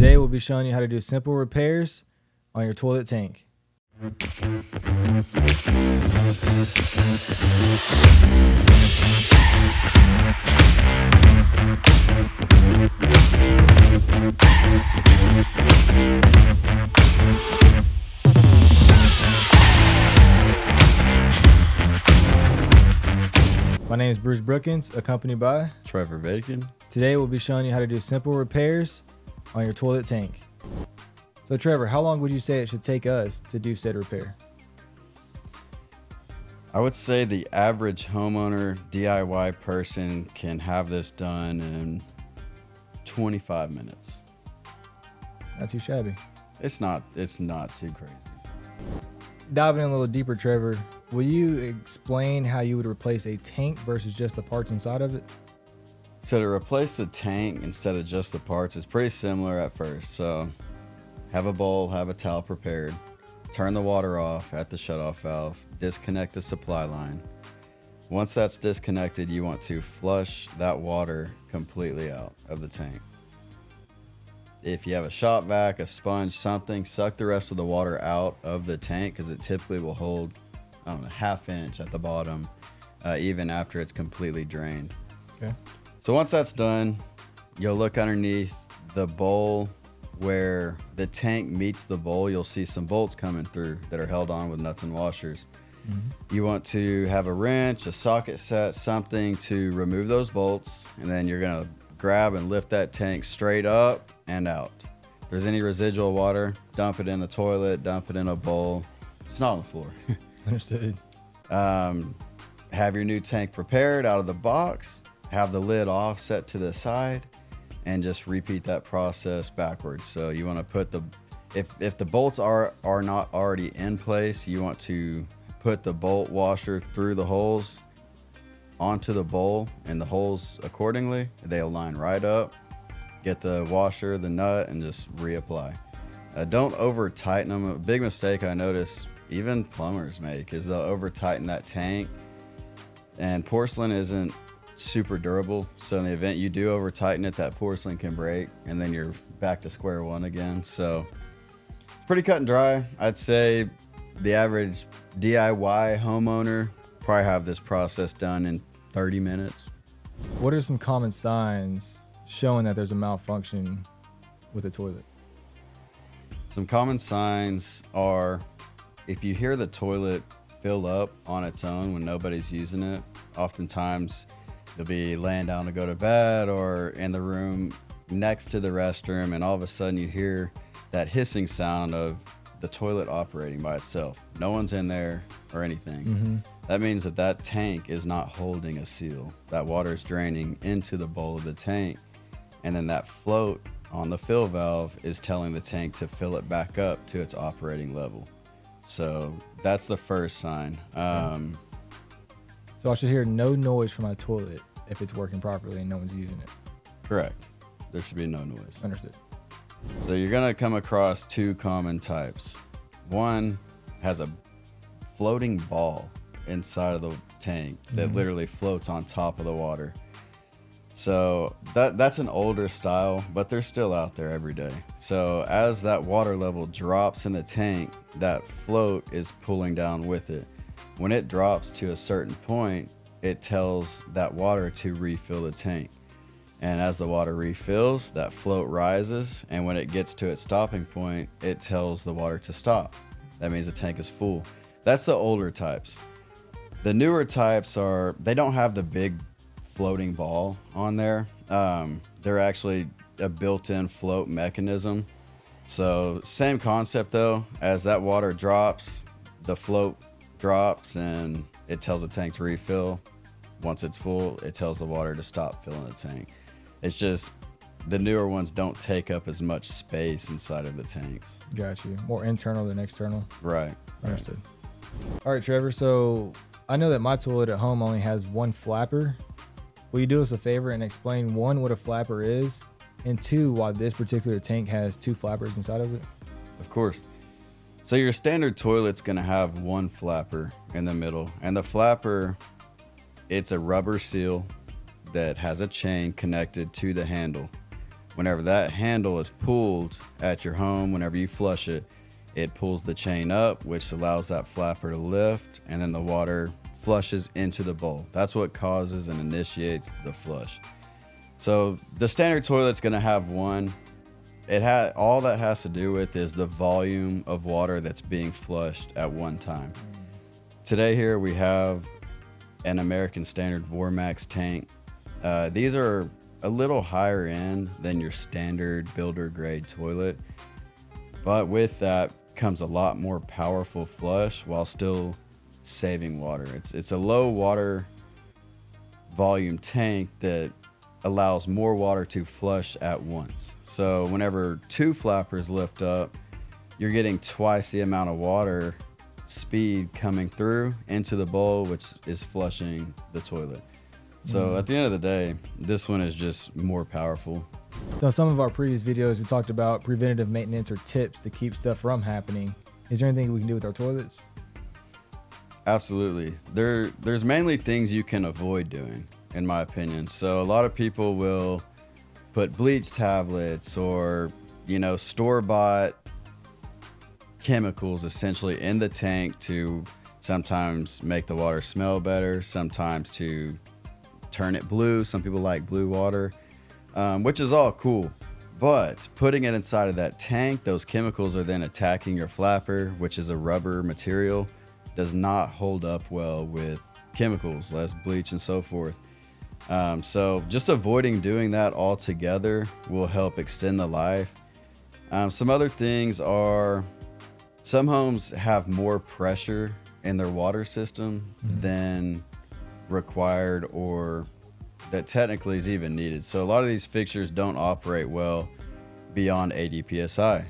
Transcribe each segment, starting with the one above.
Today we'll be showing you how to do simple repairs on your toilet tank. My name is Bruce Brookins, accompanied by Trevor Bacon. Today we'll be showing you how to do simple repairs on your toilet tank. So Trevor, how long would you say it should take us to do said repair? I would say the average homeowner DIY person can have this done in 25 minutes. Not too shabby. It's not too crazy. Diving in a little deeper, Trevor, will you explain how you would replace a tank versus just the parts inside of it? So to replace the tank instead of just the parts is pretty similar at first. So have a bowl, have a towel prepared, turn the water off at the shutoff valve, disconnect the supply line. Once that's disconnected, you want to flush that water completely out of the tank. If you have a shop vac, a sponge, something, suck the rest of the water out of the tank because it typically will hold, I don't know, ½ inch at the bottom, even after it's completely drained. Okay. So once that's done, you'll look underneath the bowl where the tank meets the bowl. You'll see some bolts coming through that are held on with nuts and washers. Mm-hmm. You want to have a wrench, a socket set, something to remove those bolts, and then you're gonna grab and lift that tank straight up and out. If there's any residual water, dump it in the toilet, dump it in a bowl. It's not on the floor. Understood. Have your new tank prepared out of the box, have the lid off, set to the side, and just repeat that process backwards. So you want to put if the bolts are not already in place, you want to put the bolt washer through the holes onto the bowl, and the holes accordingly, they align right up. Get the washer, the nut, and just reapply. Don't over tighten them. A big mistake I notice even plumbers make is they'll over tighten that tank, and porcelain isn't super durable. So in the event you do over tighten it, that porcelain can break, and then you're back to square one again. So it's pretty cut and dry. I'd say the average DIY homeowner probably have this process done in 30 minutes. What are some common signs showing that there's a malfunction with the toilet? Some common signs are if you hear the toilet fill up on its own when nobody's using it. Oftentimes you'll be laying down to go to bed or in the room next to the restroom, and all of a sudden you hear that hissing sound of the toilet operating by itself. No one's in there or anything. Mm-hmm. That means that tank is not holding a seal. That water is draining into the bowl of the tank, and then that float on the fill valve is telling the tank to fill it back up to its operating level. So that's the first sign. So I should hear no noise from my toilet if it's working properly and no one's using it. Correct. There should be no noise. Understood. So you're gonna come across two common types. One has a floating ball inside of the tank that literally floats on top of the water. So that's an older style, but they're still out there every day. So as that water level drops in the tank, that float is pulling down with it. When it drops to a certain point, it tells that water to refill the tank. And as the water refills, that float rises, and when it gets to its stopping point, it tells the water to stop. That means the tank is full. That's the older types. The newer types they don't have the big floating ball on there. They're actually a built-in float mechanism. So same concept though, as that water drops, the float drops and it tells the tank to refill. Once it's full, it tells the water to stop filling the tank. It's just the newer ones don't take up as much space inside of the tanks. Got you. More internal than external. Right. Understood. All right, Trevor. So I know that my toilet at home only has one flapper. Will you do us a favor and explain, one, what a flapper is, and two, why this particular tank has two flappers inside of it? Of course. So your standard toilet's gonna have one flapper in the middle, and the flapper, it's a rubber seal that has a chain connected to the handle. Whenever that handle is pulled at your home, whenever you flush it, it pulls the chain up, which allows that flapper to lift, and then the water flushes into the bowl. That's what causes and initiates the flush. So the standard toilet's going to have one. All that has to do with is the volume of water that's being flushed at one time. Today here we have an American Standard Vormax tank. These are a little higher end than your standard builder grade toilet, but with that comes a lot more powerful flush while still saving water. It's a low water volume tank that allows more water to flush at once. So whenever 2 flappers lift up, you're getting twice the amount of water speed coming through into the bowl, which is flushing the toilet. So at the end of the day, this one is just more powerful. So in some of our previous videos, we talked about preventative maintenance or tips to keep stuff from happening. Is there anything we can do with our toilets? Absolutely. There's mainly things you can avoid doing, in my opinion. So a lot of people will put bleach tablets or, store-bought chemicals essentially in the tank to sometimes make the water smell better, sometimes to turn it blue. Some people like blue water, which is all cool. But putting it inside of that tank, those chemicals are then attacking your flapper, which is a rubber material, does not hold up well with chemicals, less bleach and so forth. So just avoiding doing that altogether will help extend the life. Some other things are, some homes have more pressure in their water system than required or that technically is even needed. So a lot of these fixtures don't operate well beyond 80 psi.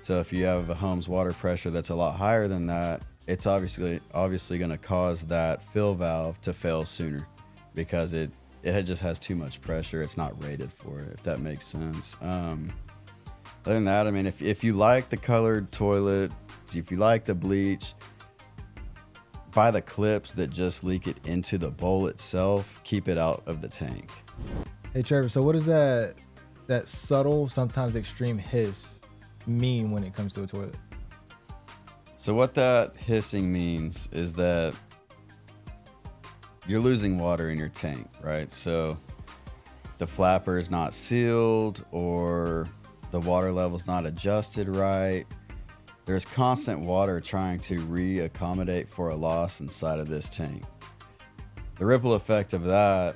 So if you have a home's water pressure that's a lot higher than that, it's obviously going to cause that fill valve to fail sooner because it just has too much pressure. It's not rated for it, if that makes sense. Other than that, I mean, if you like the colored toilet, if you like the bleach, buy the clips that just leak it into the bowl itself. Keep it out of the tank. Hey Trevor, so what does that subtle, sometimes extreme hiss mean when it comes to a toilet? So what that hissing means is that you're losing water in your tank, right? So the flapper is not sealed or the water level's not adjusted right. There's constant water trying to re-accommodate for a loss inside of this tank. The ripple effect of that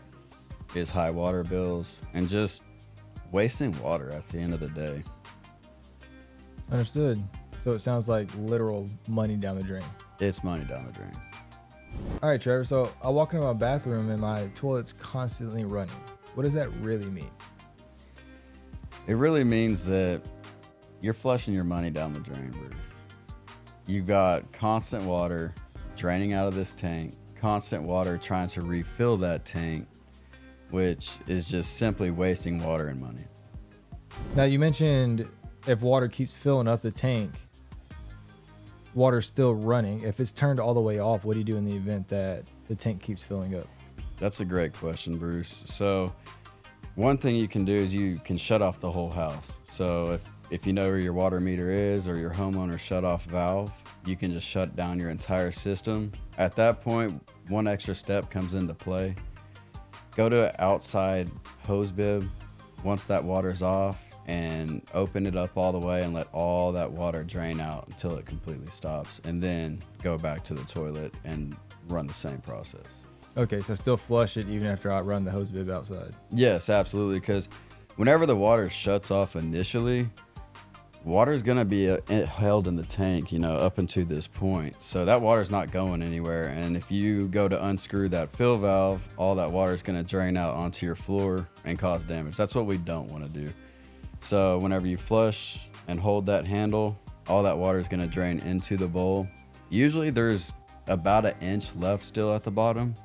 is high water bills and just wasting water at the end of the day. Understood. So it sounds like literal money down the drain. It's money down the drain. All right, Trevor. So I walk into my bathroom and my toilet's constantly running. What does that really mean? It really means that you're flushing your money down the drain, Bruce. You've got constant water draining out of this tank, constant water trying to refill that tank, which is just simply wasting water and money. Now, you mentioned if water keeps filling up the tank, water's still running. If it's turned all the way off, what do you do in the event that the tank keeps filling up? That's a great question, Bruce. So one thing you can do is you can shut off the whole house. So if you know where your water meter is or your homeowner shut off valve, you can just shut down your entire system. At that point, one extra step comes into play. Go to an outside hose bib once that water's off and open it up all the way and let all that water drain out until it completely stops, and then go back to the toilet and run the same process. Okay, so still flush it even after I run the hose bib outside. Yes, absolutely, because whenever the water shuts off initially, water is going to be held in the tank, up until this point. So that water is not going anywhere. And if you go to unscrew that fill valve, all that water is going to drain out onto your floor and cause damage. That's what we don't want to do. So whenever you flush and hold that handle, all that water is going to drain into the bowl. Usually there's about 1 inch left still at the bottom.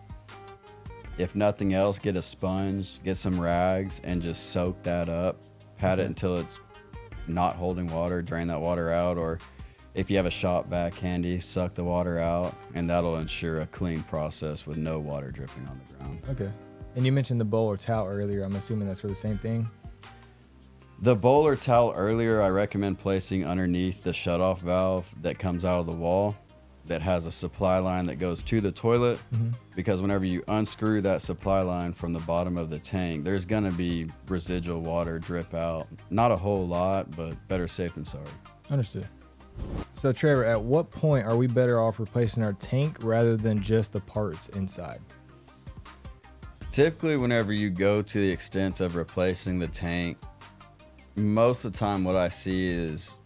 If nothing else, get a sponge, get some rags, and just soak that up. Pat it until it's not holding water, drain that water out, or if you have a shop vac handy, suck the water out, and that'll ensure a clean process with no water dripping on the ground. Okay. And you mentioned the bowl or towel earlier. I'm assuming that's for the same thing? The bowl or towel earlier, I recommend placing underneath the shutoff valve that comes out of the wall that has a supply line that goes to the toilet, because whenever you unscrew that supply line from the bottom of the tank, there's going to be residual water drip out. Not a whole lot, but better safe than sorry. Understood. So Trevor, at what point are we better off replacing our tank rather than just the parts inside? Typically, whenever you go to the extent of replacing the tank, most of the time what I see is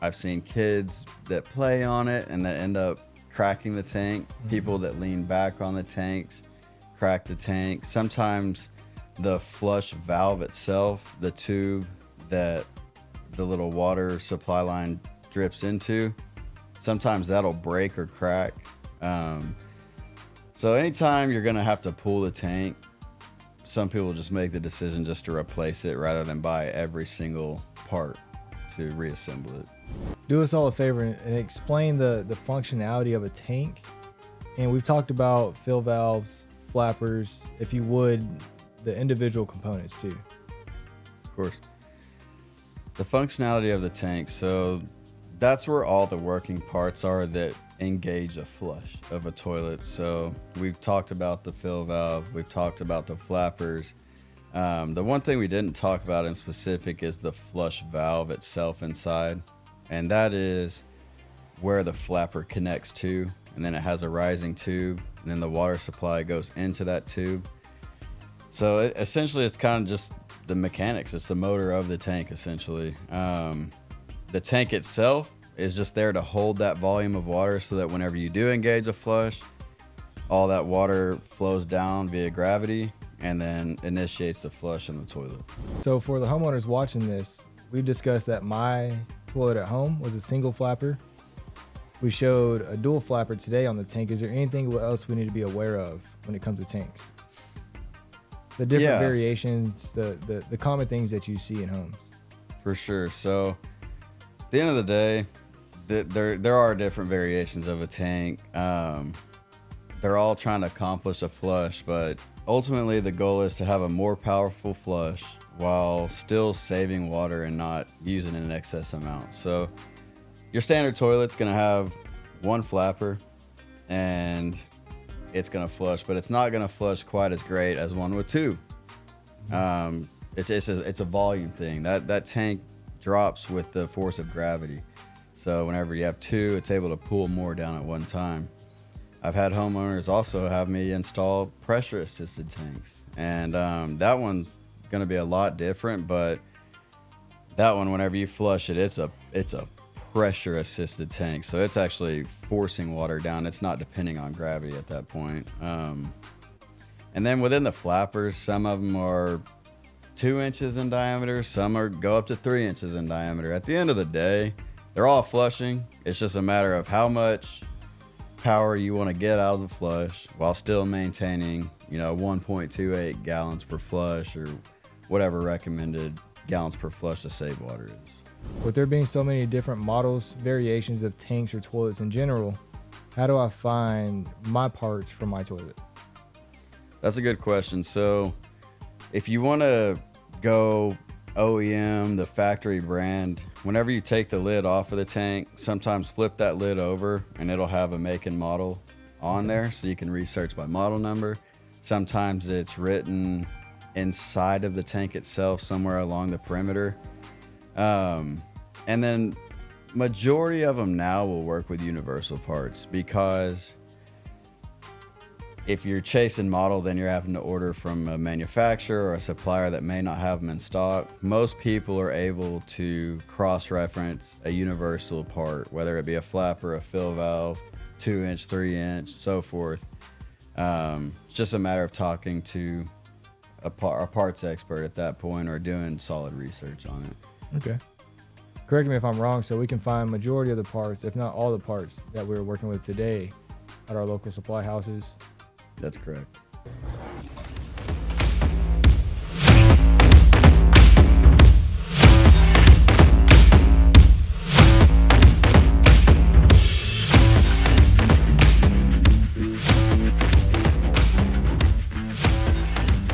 I've seen kids that play on it and that end up cracking the tank. People that lean back on the tanks, crack the tank. Sometimes the flush valve itself, the tube that the little water supply line drips into, sometimes that'll break or crack. So anytime you're gonna have to pull the tank, some people just make the decision just to replace it rather than buy every single part to reassemble it. Do us all a favor and explain the functionality of a tank. And we've talked about fill valves, flappers, if you would, the individual components too. Of course. The functionality of the tank. So that's where all the working parts are that engage a flush of a toilet. So we've talked about the fill valve. We've talked about the flappers. The one thing we didn't talk about in specific is the flush valve itself inside. And that is where the flapper connects to. And then it has a rising tube. And then the water supply goes into that tube. So essentially, it's kind of just the mechanics. It's the motor of the tank, essentially. The tank itself is just there to hold that volume of water so that whenever you do engage a flush, all that water flows down via gravity and then initiates the flush in the toilet. So for the homeowners watching this, we discussed that my toilet at home was a single flapper. We showed a dual flapper today on the tank. Is there anything else we need to be aware of when it comes to tanks? The different variations, the common things that you see in homes. For sure. So at the end of the day, there are different variations of a tank. They're all trying to accomplish a flush, but ultimately the goal is to have a more powerful flush while still saving water and not using an excess amount. So your standard toilet's going to have one flapper and it's going to flush, but it's not going to flush quite as great as one with two. It's a volume thing. That tank drops with the force of gravity. So whenever you have two, it's able to pull more down at one time. I've had homeowners also have me install pressure assisted tanks, and that one's going to be a lot different, but that one, whenever you flush it, it's a pressure assisted tank. So it's actually forcing water down. It's not depending on gravity at that point. And then within the flappers, some of them are 2 inches in diameter. Some go up to 3 inches in diameter. At the end of the day, they're all flushing. It's just a matter of how much power you want to get out of the flush while still maintaining, 1.28 gallons per flush or whatever recommended gallons per flush to save water is. With there being so many different models, variations of tanks or toilets in general, how do I find my parts for my toilet? That's a good question. So if you want to go OEM, the factory brand, whenever you take the lid off of the tank, sometimes flip that lid over and it'll have a make and model on there so you can research by model number. Sometimes it's written inside of the tank itself somewhere along the perimeter. And then majority of them now will work with universal parts, because if you're chasing model, then you're having to order from a manufacturer or a supplier that may not have them in stock. Most people are able to cross-reference a universal part, whether it be a flapper, a fill valve, 2 inch, 3 inch, so forth. It's just a matter of talking to a parts expert at that point or doing solid research on it. Okay. Correct me if I'm wrong. So we can find majority of the parts, if not all the parts that we're working with today at our local supply houses. That's correct.